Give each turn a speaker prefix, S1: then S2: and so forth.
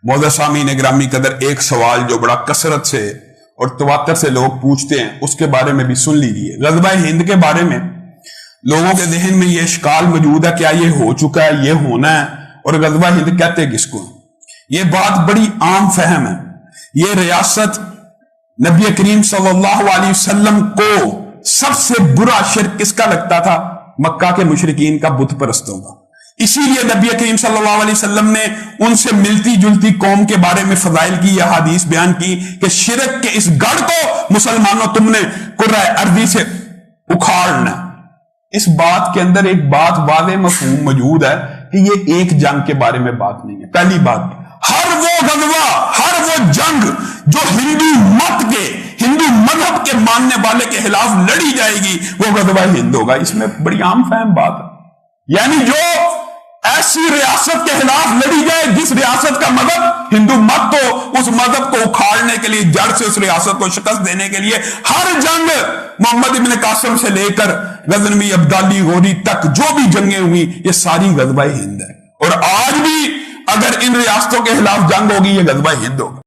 S1: معزز سامعین گرامی قدر، ایک سوال جو بڑا کثرت سے اور تواتر سے لوگ پوچھتے ہیں، اس کے بارے میں بھی سن لیجیے۔ غزوہ ہند کے بارے میں لوگوں کے ذہن میں یہ اشکال موجود ہے، کیا یہ ہو چکا ہے، یہ ہونا ہے، اور غزوہ ہند کہتے کس کو؟ یہ بات بڑی عام فہم ہے۔ یہ ریاست نبی کریم صلی اللہ علیہ وسلم کو سب سے برا شرک کس کا لگتا تھا؟ مکہ کے مشرکین کا، بت پرستوں کا۔ اسی لیے نبی کریم صلی اللہ علیہ وسلم نے ان سے ملتی جلتی قوم کے بارے میں فضائل کی یہ حدیث بیان کی کہ شرک کے اس گڑھ کو مسلمانوں تم نے کرۂ ارضی سے اکھاڑنا۔ اس بات کے اندر ایک بات واضح مفہوم موجود ہے کہ یہ ایک جنگ کے بارے میں بات نہیں ہے۔ پہلی بات، ہر وہ غزوہ، ہر وہ جنگ جو ہندو مت کے، ہندو مذہب کے ماننے والے کے خلاف لڑی جائے گی وہ غزوہ ہند ہوگا۔ اس میں بڑی عام فہم بات ہے، یعنی جو ایسی ریاست کے خلاف لڑی جائے جس ریاست کا مذہب ہندو مت ہو، اس مذہب کو اکھاڑنے کے لیے، جڑ سے اس ریاست کو شکست دینے کے لیے ہر جنگ محمد ابن قاسم سے لے کر غزنوی، ابدالی، غوری تک جو بھی جنگیں ہوئی یہ ساری غزوہ ہند ہے۔ اور آج بھی اگر ان ریاستوں کے خلاف جنگ ہوگی یہ غزوہ ہند ہوگا۔